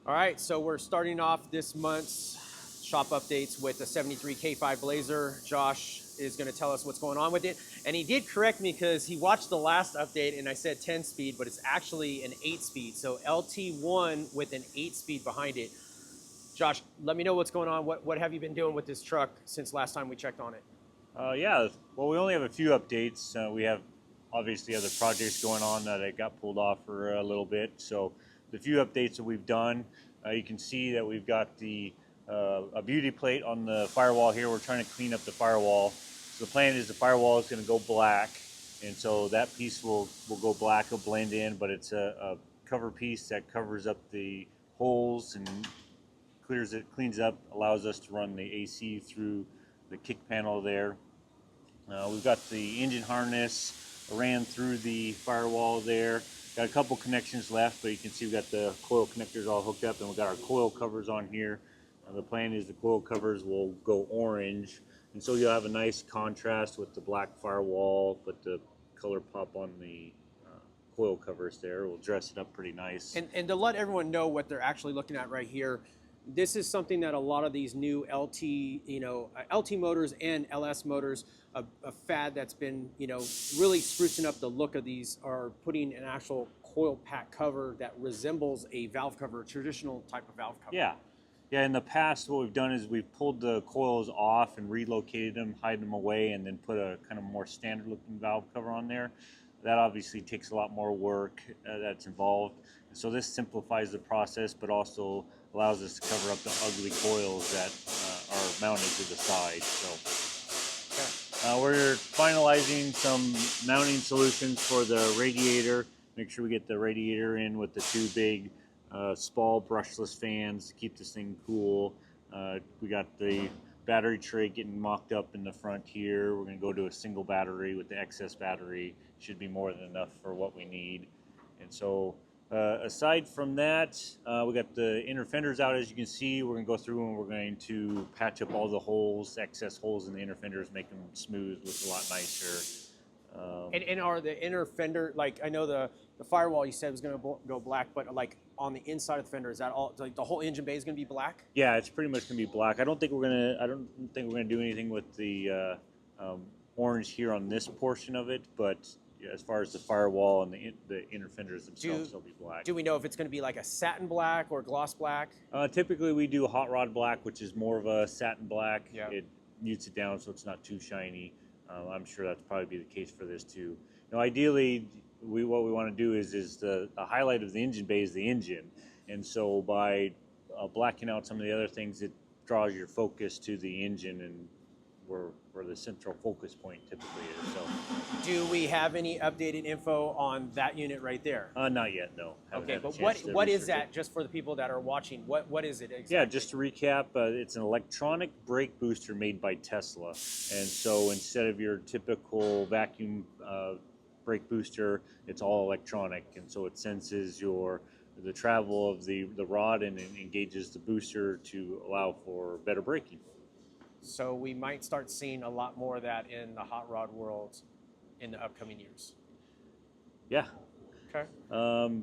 All right, so we're starting off this month's shop updates with the 73 K5 Blazer. Josh is going to tell us what's going on with it. And he did correct me because he watched the last update and I said 10 speed, but it's actually an 8 speed. So LT1 with an 8 speed behind it. Josh, let me know what's going on. What have you been doing with this truck since last time we checked on it? Yeah, well, we only have a few updates. We have obviously other projects going on that I got pulled off for a little bit. So the few updates that we've done, you can see that we've got a beauty plate on the firewall here. We're trying to clean up the firewall. So the plan is the firewall is going to go black, and so that piece will go black, it'll blend in, but it's a cover piece that covers up the holes and cleans up, allows us to run the AC through the kick panel there. We've got the engine harness ran through the firewall there. Got a couple connections left, but you can see we've got the coil connectors all hooked up, and we've got our coil covers on here. The plan is the coil covers will go orange, and so you'll have a nice contrast with the black firewall, but the color pop on the coil covers there will dress it up pretty nice. And to let everyone know what they're actually looking at right here, this is something that a lot of these new LT, LT motors and LS motors, a fad that's been, really sprucing up the look of these, are putting an actual coil pack cover that resembles a valve cover, a traditional type of valve cover. Yeah, in the past, what we've done is we've pulled the coils off and relocated them, hide them away, and then put a kind of more standard looking valve cover on there. That obviously takes a lot more work that's involved. So this simplifies the process, but also allows us to cover up the ugly coils that are mounted to the side. So we're finalizing some mounting solutions for the radiator. Make sure we get the radiator in with the two big Spall brushless fans to keep this thing cool. We got the battery tray getting mocked up in the front here. We're going to go to a single battery with the excess battery. Should be more than enough for what we need. And so aside from that, we got the inner fenders out. As you can see, we're going to go through and we're going to patch up all the holes, excess holes in the inner fenders, make them smooth, look a lot nicer. And are the inner fender, like, I know the firewall you said was going to go black, but like on the inside of the fender, is that all, like the whole engine bay is going to be black? Yeah, it's pretty much going to be black. I don't think we're gonna do anything with the orange here on this portion of it, but yeah, as far as the firewall and the inner fenders themselves, they'll be black. Do we know if it's going to be like a satin black or gloss black? Typically, we do a hot rod black, which is more of a satin black. Yeah. It mutes it down so it's not too shiny. I'm sure that's probably be the case for this too. Now, ideally, what we want to do is the highlight of the engine bay is the engine, and so by blacking out some of the other things, it draws your focus to the engine and where the central focus point typically is. So, do we have any updated info on that unit right there? Not yet, no. Okay, but what is that? Just for the people that are watching, what is it exactly? Yeah, just to recap, it's an electronic brake booster made by Tesla, and so instead of your typical vacuum brake booster, it's all electronic, and so it senses the travel of the rod and it engages the booster to allow for better braking. So we might start seeing a lot more of that in the hot rod world in the upcoming years. Yeah. Okay.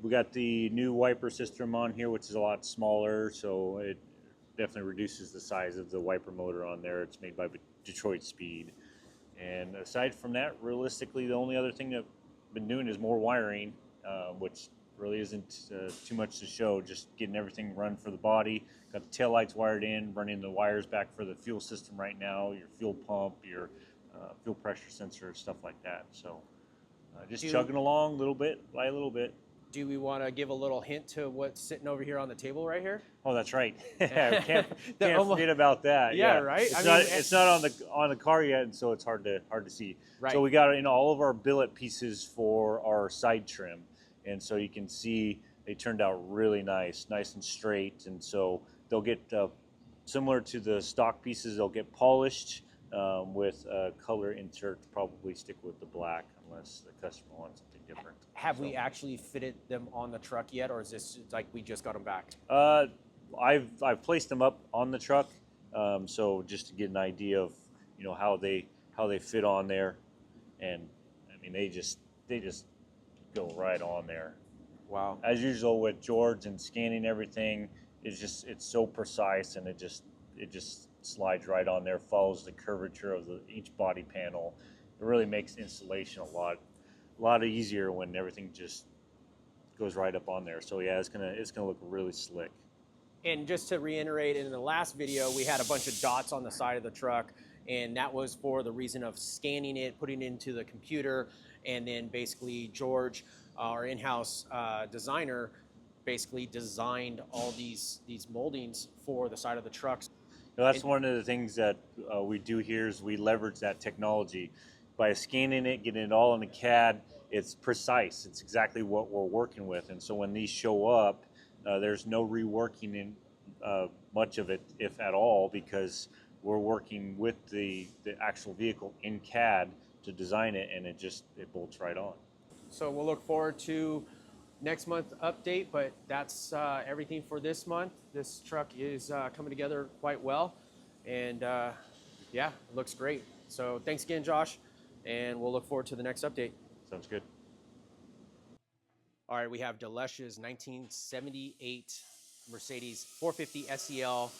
We got the new wiper system on here, which is a lot smaller, so it definitely reduces the size of the wiper motor on there. It's made by Detroit Speed. And aside from that, realistically, the only other thing that I've been doing is more wiring, which really isn't too much to show, just getting everything run for the body. Got the taillights wired in, running the wires back for the fuel system right now, your fuel pump, your fuel pressure sensor, stuff like that. So just chugging along little bit by little bit. Do we want to give a little hint to what's sitting over here on the table right here? Oh, that's right. can't forget about that. Yeah, right. It's not on the car yet, and so it's hard to see. Right. So we got all of our billet pieces for our side trim, and so you can see they turned out really nice and straight, and so they'll get similar to the stock pieces. They'll get polished with a color insert to probably stick with the black unless the customer wants something different. Have we actually fitted them on the truck yet, or is this like we just got them back? I've placed them up on the truck, so just to get an idea of how they fit on there, and I mean they just go right on there. Wow. As usual with George and scanning everything, it's so precise, and it just slides right on there, follows the curvature of each body panel. It really makes installation a lot easier when everything just goes right up on there. So yeah, it's gonna look really slick. And just to reiterate, in the last video, we had a bunch of dots on the side of the truck, and that was for the reason of scanning it, putting it into the computer, and then basically George, our in-house designer, basically designed all these moldings for the side of the trucks. That's one of the things that we do here is we leverage that technology. By scanning it, getting it all in the CAD, it's precise. It's exactly what we're working with. And so when these show up, there's no reworking in much of it, if at all, because we're working with the actual vehicle in CAD to design it, and it bolts right on. So we'll look forward to next month update, but that's everything for this month. This truck is coming together quite well, and yeah, it looks great. So thanks again, Josh, and we'll look forward to the next update. Sounds good. All right, we have Delesh's 1978 Mercedes 450 SEL.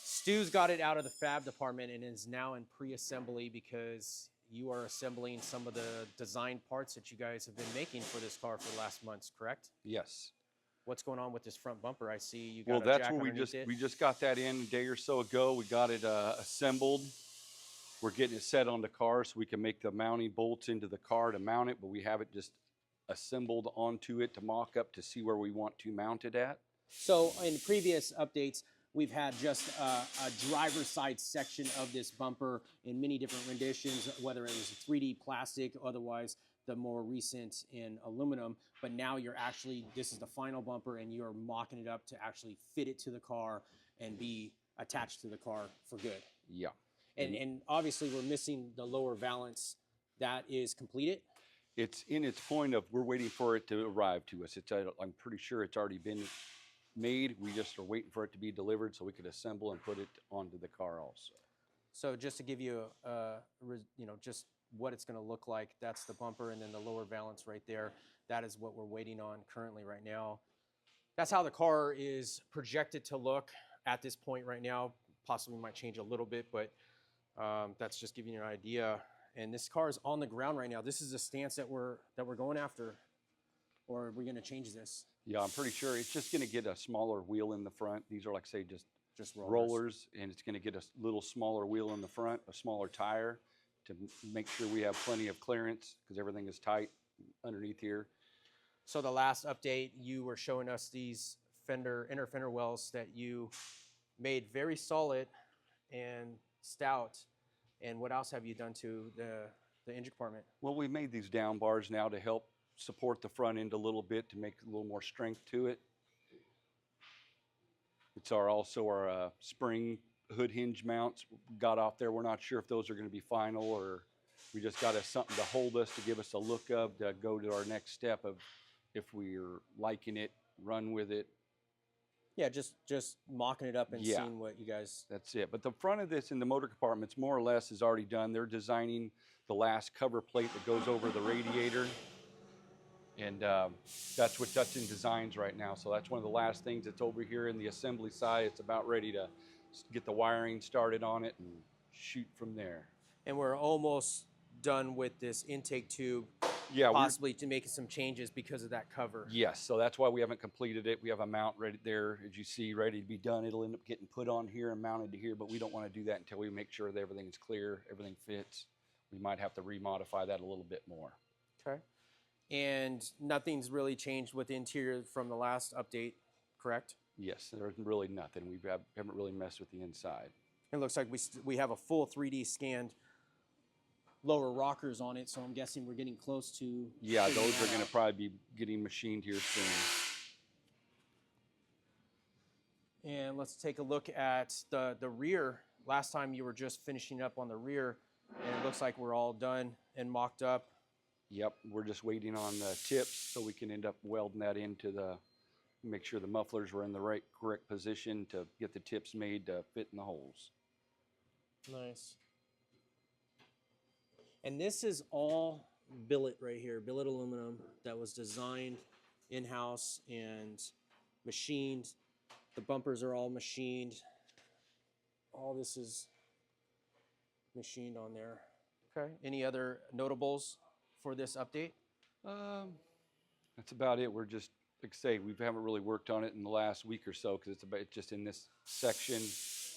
Stu's got it out of the fab department and is now in pre-assembly because you are assembling some of the design parts that you guys have been making for this car for the last months, correct? Yes. What's going on with this front bumper? I see you got Well, a that's jack where underneath it. we just got that in a day or so ago. We got it assembled. We're getting it set on the car so we can make the mounting bolts into the car to mount it, but we have it just assembled onto it to mock up to see where we want to mount it at. So in previous updates, we've had just a driver's side section of this bumper in many different renditions, whether it was 3D plastic, otherwise the more recent in aluminum. But now this is the final bumper, and you're mocking it up to actually fit it to the car and be attached to the car for good. Yeah. And obviously we're missing the lower valance. That is completed. It's in its point of we're waiting for it to arrive to us. I'm pretty sure it's already been made. We just are waiting for it to be delivered so we could assemble and put it onto the car also. So just to give you just what it's going to look like, that's the bumper, and then the lower valance right there. That is what we're waiting on currently right now. That's how the car is projected to look at this point right now. Possibly might change a little bit, but that's just giving you an idea. And this car is on the ground right now. This is the stance that we're going after. Or are we going to change this? Yeah, I'm pretty sure it's just going to get a smaller wheel in the front. These are, like say, just rollers, and it's going to get a little smaller wheel in the front, a smaller tire to make sure we have plenty of clearance because everything is tight underneath here. So the last update, you were showing us these inner fender wells that you made very solid and stout. And what else have you done to the engine compartment? Well, we made these down bars now to help support the front end a little bit to make a little more strength to it. It's also our spring hood hinge mounts got off there. We're not sure if those are going to be final, or we just got something to hold us, to give us a look of, to go to our next step of if we're liking it, run with it. Yeah, just mocking it up and seeing what you guys... That's it. But the front of this in the motor compartments more or less is already done. They're designing the last cover plate that goes over the radiator. And that's in designs right now. So that's one of the last things that's over here in the assembly side. It's about ready to get the wiring started on it and shoot from there. And we're almost done with this intake tube. Yeah, possibly to make some changes because of that cover. Yes, so that's why we haven't completed it. We have a mount ready there, as you see, ready to be done. It'll end up getting put on here and mounted to here, but we don't want to do that until we make sure that everything is clear, everything fits. We might have to remodify that a little bit more. Okay. And nothing's really changed with the interior from the last update, correct? Yes, there's really nothing. We haven't really messed with the inside. It looks like we have a full 3D scanned lower rockers on it, so I'm guessing we're getting close to... Yeah, those are going to probably be getting machined here soon. And let's take a look at the rear. Last time you were just finishing up on the rear, and it looks like we're all done and mocked up. Yep, we're just waiting on the tips so we can end up welding that into make sure the mufflers were in the correct position to get the tips made to fit in the holes. Nice. And this is all billet right here, billet aluminum that was designed in-house and machined. The bumpers are all machined. All this is machined on there. Okay. Any other notables for this update? That's about it. We're just, like I say, we haven't really worked on it in the last week or so because it's just in this section,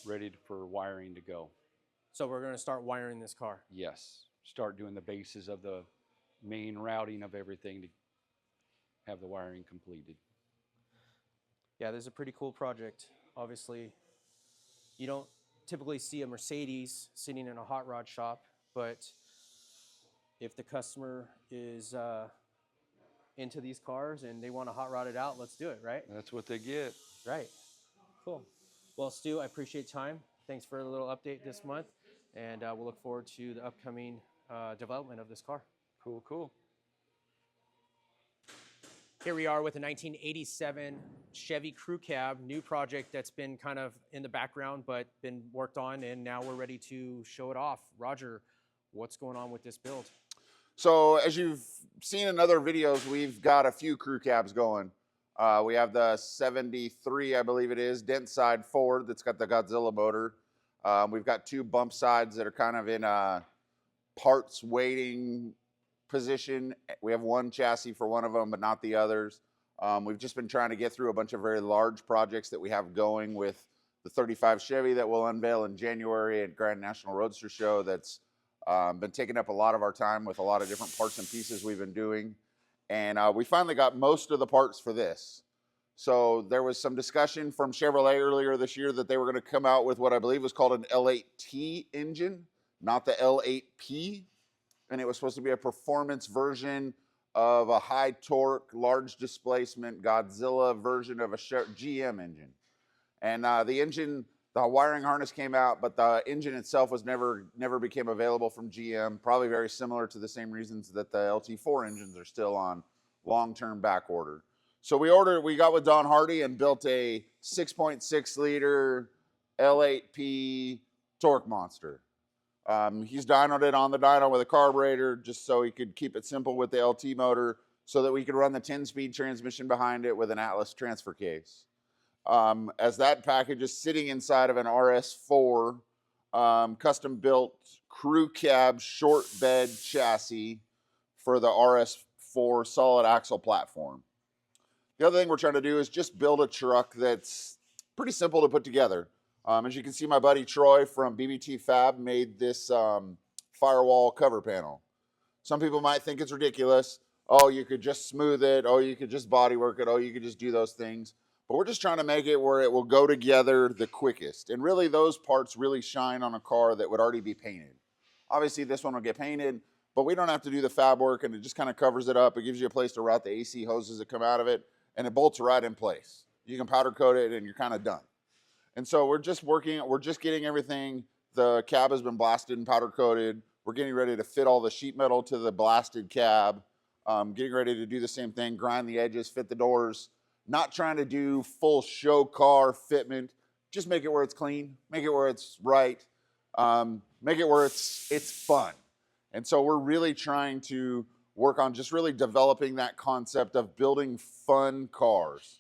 ready for wiring to go. So we're going to start wiring this car. Yes, start doing the bases of the main routing of everything to have the wiring completed. Yeah, this is a pretty cool project. Obviously, you don't typically see a Mercedes sitting in a hot rod shop, but if the customer is into these cars and they want to hot rod it out, let's do it, right? That's what they get. Right. Cool. Well, Stu, I appreciate time. Thanks for a little update this month, and we'll look forward to the upcoming development of this car. Cool, cool. Here we are with a 1987 Chevy Crew Cab, new project that's been kind of in the background but been worked on, and now we're ready to show it off. Roger, what's going on with this build? So as you've seen in other videos, we've got a few crew cabs going. We have the 73, I believe it is, dent side Ford that's got the Godzilla motor. We've got two bump sides that are kind of in a parts waiting position. We have one chassis for one of them, but not the others. We've just been trying to get through a bunch of very large projects that we have going with the 35 Chevy that we'll unveil in January at Grand National Roadster Show. That's been taking up a lot of our time with a lot of different parts and pieces we've been doing. And we finally got most of the parts for this. So there was some discussion from Chevrolet earlier this year that they were going to come out with what I believe was called an L8T engine, not the L8P. And it was supposed to be a performance version of a high torque, large displacement Godzilla version of a GM engine. And the engine, the wiring harness came out, but the engine itself was never became available from GM, probably very similar to the same reasons that the LT4 engines are still on long-term back order. So we got with Don Hardy and built a 6.6 liter L8P torque monster. He's dynoed it on the dyno with a carburetor just so he could keep it simple with the LT motor so that we could run the 10-speed transmission behind it with an Atlas transfer case. As that package is sitting inside of an RS4 custom built crew cab short bed chassis for the RS4 solid axle platform. The other thing we're trying to do is just build a truck that's pretty simple to put together. As you can see, my buddy Troy from BBT Fab made this firewall cover panel. Some people might think it's ridiculous. Oh, you could just smooth it. Oh, you could just body work it. Oh, you could just do those things. But we're just trying to make it where it will go together the quickest. And really, those parts really shine on a car that would already be painted. Obviously, this one will get painted, but we don't have to do the fab work, and it just kind of covers it up. It gives you a place to route the AC hoses that come out of it, and it bolts right in place. You can powder coat it, and you're kind of done. And so we're just getting everything. The cab has been blasted and powder coated. We're getting ready to fit all the sheet metal to the blasted cab. Getting ready to do the same thing, grind the edges, fit the doors. Not trying to do full show car fitment. Just make it where it's clean, make it where it's right, make it where it's fun. And so we're really trying to work on just really developing that concept of building fun cars.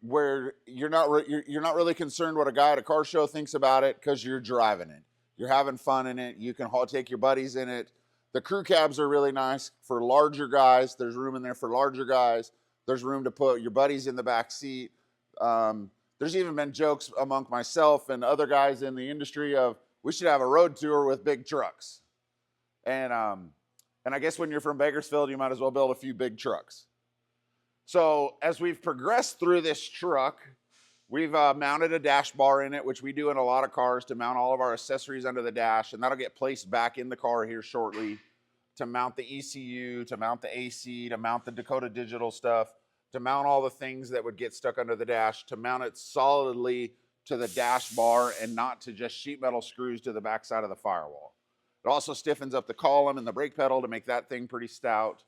Where you're not really concerned what a guy at a car show thinks about it because you're driving it. You're having fun in it. You can take your buddies in it. The crew cabs are really nice for larger guys. There's room in there for larger guys. There's room to put your buddies in the back seat. There's even been jokes among myself and other guys in the industry of we should have a road tour with big trucks. And I guess when you're from Bakersfield, you might as well build a few big trucks. So as we've progressed through this truck, we've mounted a dash bar in it, which we do in a lot of cars to mount all of our accessories under the dash, and that'll get placed back in the car here shortly to mount the ECU, to mount the AC, to mount the Dakota Digital stuff, to mount all the things that would get stuck under the dash, to mount it solidly to the dash bar and not to just sheet metal screws to the backside of the firewall. It also stiffens up the column and the brake pedal to make that thing pretty stout.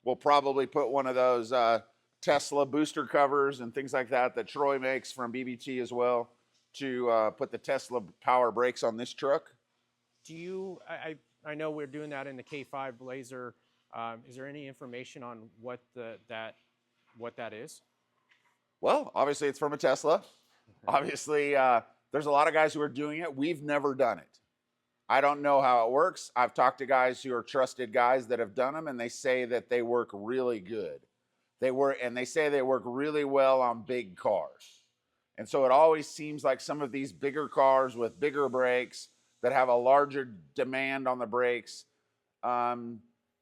We'll probably put one of those Tesla booster covers and things like that that Troy makes from BBT as well to put the Tesla power brakes on this truck. Do you, I know we're doing that in the K5 Blazer. Is there any information on what what that is? Well, obviously it's from a Tesla. Obviously, there's a lot of guys who are doing it. We've never done it. I don't know how it works. I've talked to guys who are trusted guys that have done them, and they say that they work really good. They say they work really well on big cars. And so it always seems like some of these bigger cars with bigger brakes that have a larger demand on the brakes,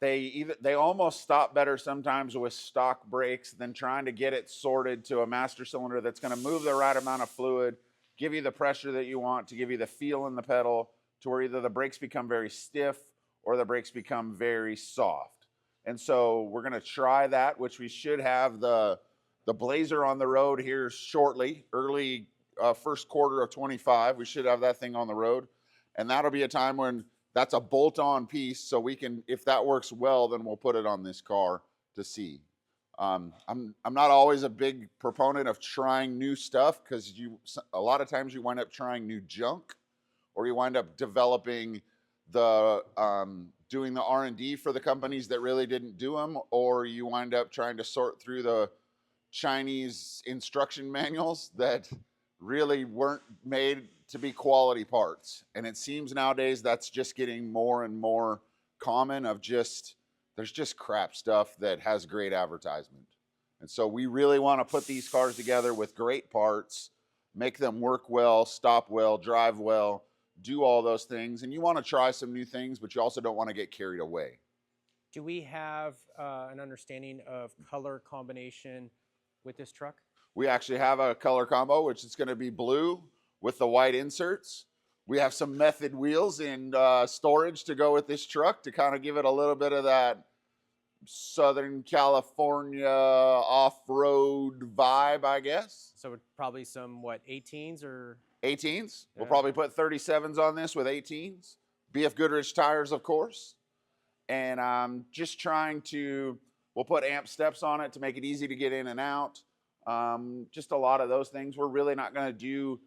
they almost stop better sometimes with stock brakes than trying to get it sorted to a master cylinder that's going to move the right amount of fluid, give you the pressure that you want, to give you the feel in the pedal, to where either the brakes become very stiff or the brakes become very soft. And so we're going to try that, which we should have the Blazer on the road here shortly, early first quarter of 25. We should have that thing on the road. And that'll be a time when that's a bolt-on piece, so we can, if that works well, then we'll put it on this car to see. I'm not always a big proponent of trying new stuff, because a lot of times you wind up trying new junk, or you wind up developing doing the R&D for the companies that really didn't do them, or you wind up trying to sort through the Chinese instruction manuals that really weren't made to be quality parts. And it seems nowadays that's just getting more and more common, there's just crap stuff that has great advertisement. And so we really want to put these cars together with great parts, make them work well, stop well, drive well, do all those things. And you want to try some new things, but you also don't want to get carried away. Do we have an understanding of color combination with this truck? We actually have a color combo, which is going to be blue with the white inserts. We have some Method wheels in storage to go with this truck to kind of give it a little bit of that Southern California off-road vibe, I guess. So probably some, 18s or? 18s. Yeah. We'll probably put 37s on this with 18s. BF Goodrich tires, of course. And I'm just we'll put amp steps on it to make it easy to get in and out. Just a lot of those things. We're really not going to do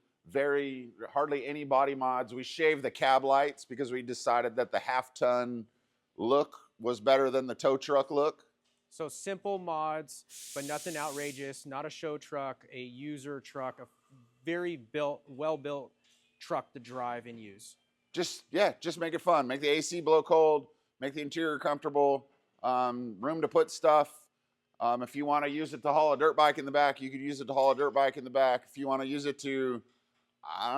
hardly any body mods. We shaved the cab lights because we decided that the half-ton look was better than the tow truck look. So simple mods, but nothing outrageous, not a show truck, a user truck, a very well-built truck to drive and use. Just make it fun. Make the AC blow cold, make the interior comfortable, room to put stuff. If you want to use it to haul a dirt bike in the back, you could use it to haul a dirt bike in the back. If you want to use it to,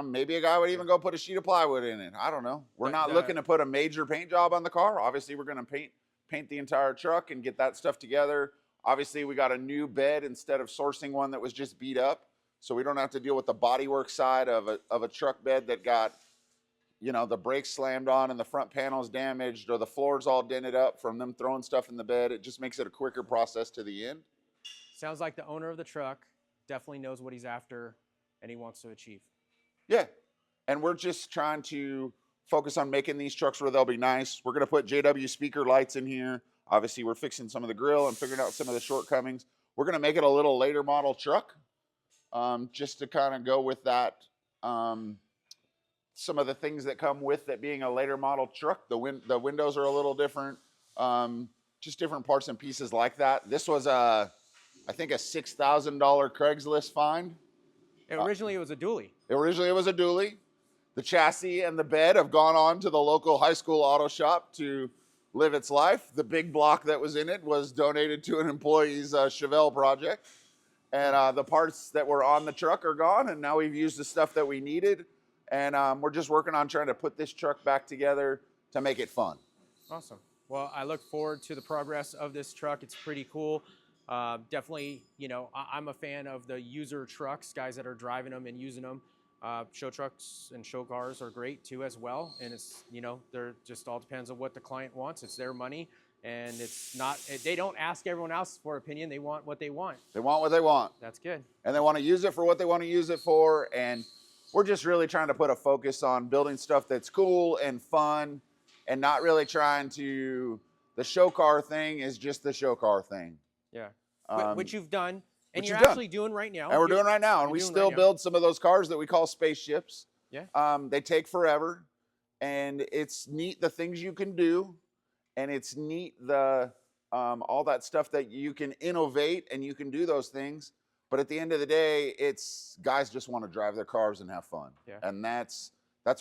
maybe a guy would even go put a sheet of plywood in it. I don't know. We're not looking to put a major paint job on the car. Obviously, we're going to paint the entire truck and get that stuff together. Obviously, we got a new bed instead of sourcing one that was just beat up. So we don't have to deal with the bodywork side of a truck bed that got, the brakes slammed on and the front panel's damaged, or the floor's all dented up from them throwing stuff in the bed. It just makes it a quicker process to the end. Sounds like the owner of the truck definitely knows what he's after and he wants to achieve. Yeah, and we're just trying to focus on making these trucks where they'll be nice. We're going to put JW speaker lights in here. Obviously, we're fixing some of the grill and figuring out some of the shortcomings. We're going to make it a little later model truck, just to kind of go with that. Some of the things that come with it being a later model truck. The windows are a little different. Just different parts and pieces like that. This was I think a $6,000 Craigslist find. Originally, it was a dually. Originally, it was a dually. The chassis and the bed have gone on to the local high school auto shop to live its life. The big block that was in it was donated to an employee's Chevelle project. And the parts that were on the truck are gone, and now we've used the stuff that we needed. And we're just working on trying to put this truck back together to make it fun. Awesome. Well, I look forward to the progress of this truck. It's pretty cool. Definitely, I'm a fan of the user trucks, guys that are driving them and using them. Show trucks and show cars are great too as well. And it's, they're just all depends on what the client wants. It's their money. And they don't ask everyone else for opinion. They want what they want. They want what they want. That's good. And they want to use it for what they want to use it for. And we're just really trying to put a focus on building stuff that's cool and fun, and not really trying to, the show car thing is just the show car thing. Yeah. Which you've done, and you're doing right now. And we're doing right now. And we still build some of those cars that we call spaceships. Yeah. They take forever, and it's neat the things you can do, and it's neat the all that stuff that you can innovate and you can do those things. But at the end of the day, it's guys just want to drive their cars and have fun. Yeah. And that's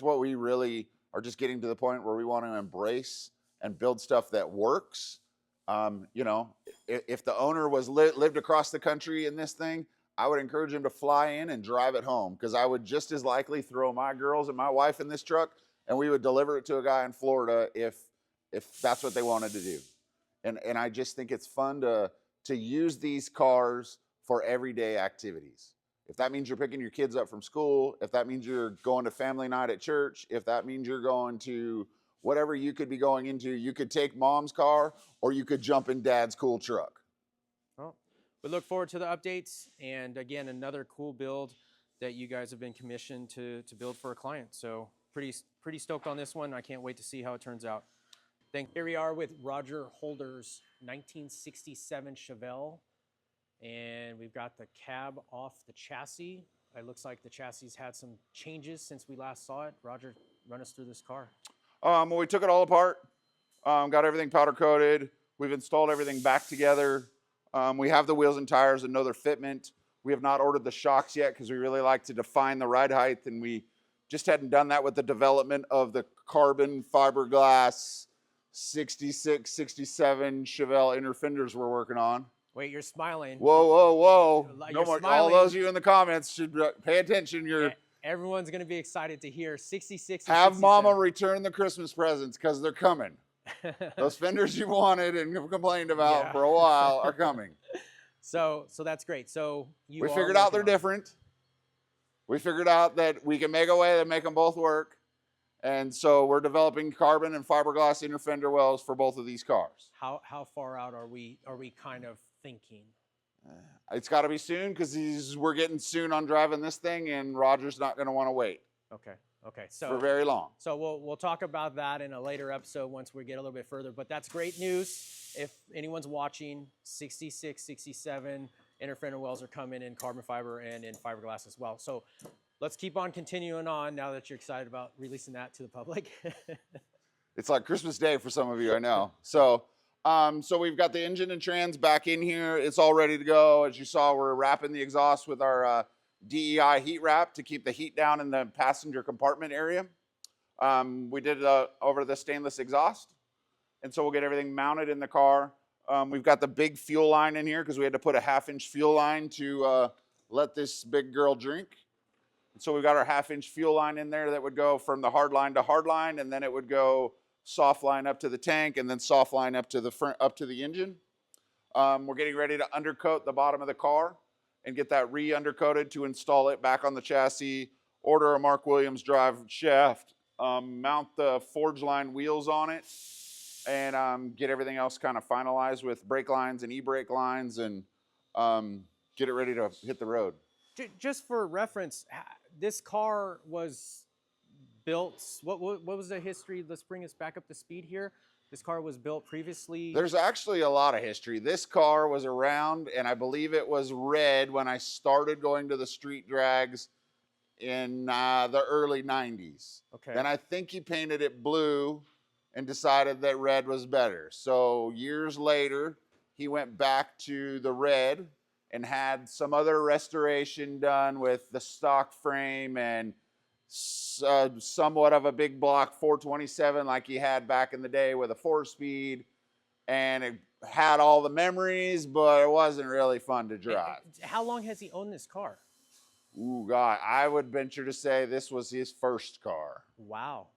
what we really are just getting to the point where we want to embrace and build stuff that works. You know, if the owner was lived across the country in this thing, I would encourage him to fly in and drive it home, because I would just as likely throw my girls and my wife in this truck and we would deliver it to a guy in Florida if that's what they wanted to do. And I just think it's fun to use these cars for everyday activities. If that means you're picking your kids up from school, if that means you're going to family night at church, if that means you're going to whatever you could be going into, you could take mom's car or you could jump in dad's cool truck. Well, we look forward to the updates, and again, another cool build that you guys have been commissioned to build for a client. So pretty stoked on this one. I can't wait to see how it turns out. Here we are with Roger Holder's 1967 Chevelle, and we've got the cab off the chassis. It looks like the chassis had some changes since we last saw it. Roger, run us through this car. Well, we took it all apart, got everything powder coated. We've installed everything back together. We have the wheels and tires and know their fitment. We have not ordered the shocks yet because we really like to define the ride height, and we just hadn't done that with the development of the carbon fiberglass 66, 67 Chevelle inner fenders we're working on. Wait, you're smiling. Whoa, whoa, whoa. You're No more. smiling. All those of you in the comments should pay attention. Everyone's going to be excited to hear 66 Have 67. mama return the Christmas presents because they're coming. Those fenders you wanted and complained about for a while are coming. So that's great. So we figured out they're different. We figured out that we can make a way to make them both work. And so we're developing carbon and fiberglass inner fender wells for both of these cars. How far out are we kind of thinking? It's got to be soon because we're getting soon on driving this thing, and Roger's not going to want to wait. Okay. So for very long. So we'll talk about that in a later episode once we get a little bit further. But that's great news. If anyone's watching, 66, 67 inner fender wells are coming in carbon fiber and in fiberglass as well. So let's keep on continuing on now that you're excited about releasing that to the public. It's like Christmas Day for some of you, I know. So we've got the engine and trans back in here. It's all ready to go. As you saw, we're wrapping the exhaust with our DEI heat wrap to keep the heat down in the passenger compartment area. We did it over the stainless exhaust. And so we'll get everything mounted in the car. We've got the big fuel line in here because we had to put a 1/2-inch fuel line to let this big girl drink. And so we've got our 1/2-inch fuel line in there that would go from the hard line to hard line, and then it would go soft line up to the tank, and then soft line up to the front, up to the engine. We're getting ready to undercoat the bottom of the car and get that re-undercoated to install it back on the chassis, order a Mark Williams drive shaft, mount the forge line wheels on it, and get everything else kind of finalized with brake lines and e-brake lines, and get it ready to hit the road. Just for reference, this car was built, what was the history? Let's bring us back up to speed here. This car was built previously. There's actually a lot of history. This car was around, and I believe it was red when I started going to the street drags in the early 90s. Okay. Then I think he painted it blue and decided that red was better. So years later, he went back to the red and had some other restoration done with the stock frame and somewhat of a big block 427 like he had back in the day with a 4-speed, and it had all the memories, but it wasn't really fun to drive. How long has he owned this car? Ooh, God, I would venture to say this was his first car. Wow.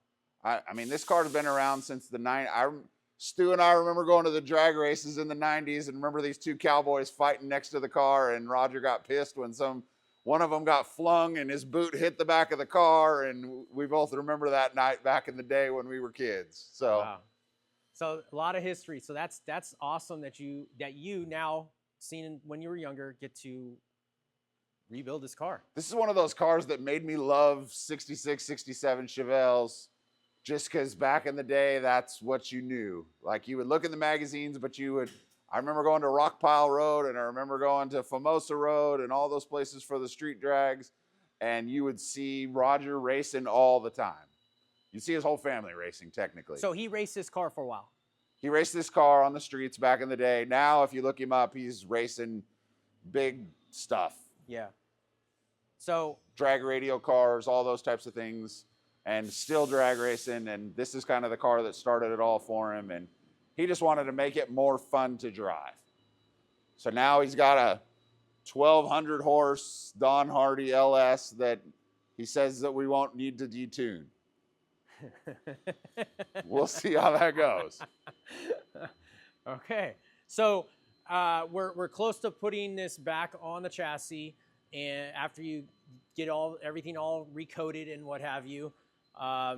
I mean, this car's been around since the 90s. Stu and I remember going to the drag races in the 90s and remember these two cowboys fighting next to the car, and Roger got pissed when one of them got flung and his boot hit the back of the car, and we both remember that night back in the day when we were kids. So, wow. So a lot of history. So that's awesome that you now, seen when you were younger, get to rebuild this car. This is one of those cars that made me love 66, 67 Chevelles, just because back in the day, that's what you knew. Like, you would look in the magazines, but I remember going to Rockpile Road, and I remember going to Famosa Road and all those places for the street drags, and you would see Roger racing all the time. You'd see his whole family racing, technically. So he raced this car for a while. He raced this car on the streets back in the day. Now, if you look him up, he's racing big stuff. Yeah. So Drag radial cars, all those types of things, and still drag racing. And this is kind of the car that started it all for him. And he just wanted to make it more fun to drive. So now he's got a 1,200 horse Don Hardy LS that he says that we won't need to detune. We'll see how that goes. Okay, so we're close to putting this back on the chassis, and after you get everything all recoded and what have you, I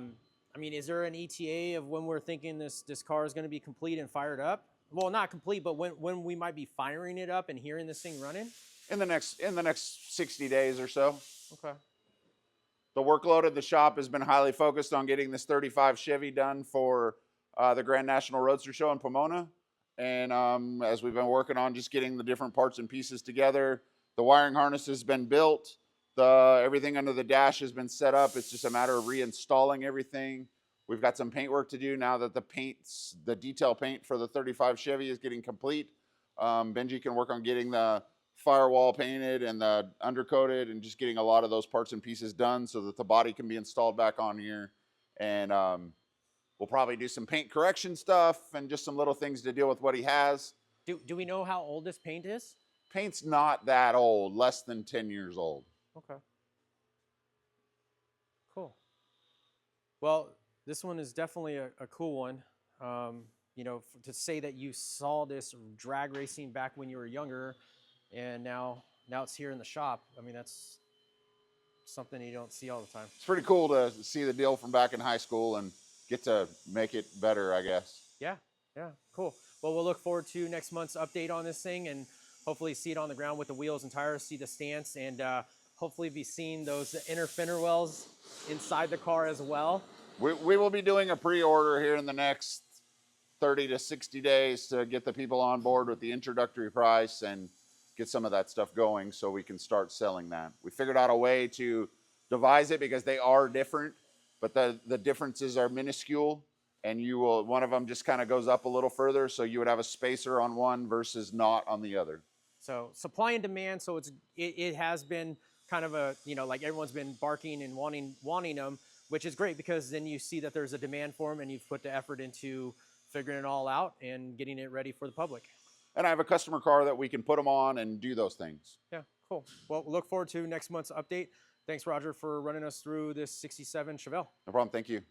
mean, is there an ETA of when we're thinking this car is going to be complete and fired up? Well, not complete, but when we might be firing it up and hearing this thing running? In the next 60 days or so. Okay. The workload at the shop has been highly focused on getting this 35 Chevy done for the Grand National Roadster Show in Pomona. And as we've been working on just getting the different parts and pieces together, the wiring harness has been built. Everything under the dash has been set up. It's just a matter of reinstalling everything. We've got some paint work to do now that the detail paint for the 35 Chevy is getting complete. Benji can work on getting the firewall painted and the undercoated and just getting a lot of those parts and pieces done so that the body can be installed back on here. And we'll probably do some paint correction stuff and just some little things to deal with what he has. Do we know how old this paint is? Paint's not that old, less than 10 years old. Okay. Cool. Well, this one is definitely a cool one. You know, to say that you saw this drag racing back when you were younger, and now it's here in the shop. I mean, that's something you don't see all the time. It's pretty cool to see the deal from back in high school and get to make it better, I guess. Yeah, cool. Well, we'll look forward to next month's update on this thing and hopefully see it on the ground with the wheels and tires, see the stance, and hopefully be seeing those inner fender wells inside the car as well. We will be doing a pre-order here in the next 30 to 60 days to get the people on board with the introductory price and get some of that stuff going so we can start selling that. We figured out a way to devise it because they are different, but the differences are minuscule, and one of them just kind of goes up a little further, so you would have a spacer on one versus not on the other. So supply and demand, so it has been kind of a, you know, like everyone's been barking and wanting them, which is great because then you see that there's a demand for them and you've put the effort into figuring it all out and getting it ready for the public. And I have a customer car that we can put them on and do those things. Yeah, cool. Well, we'll look forward to next month's update. Thanks, Roger, for running us through this 67 Chevelle. No problem. Thank you.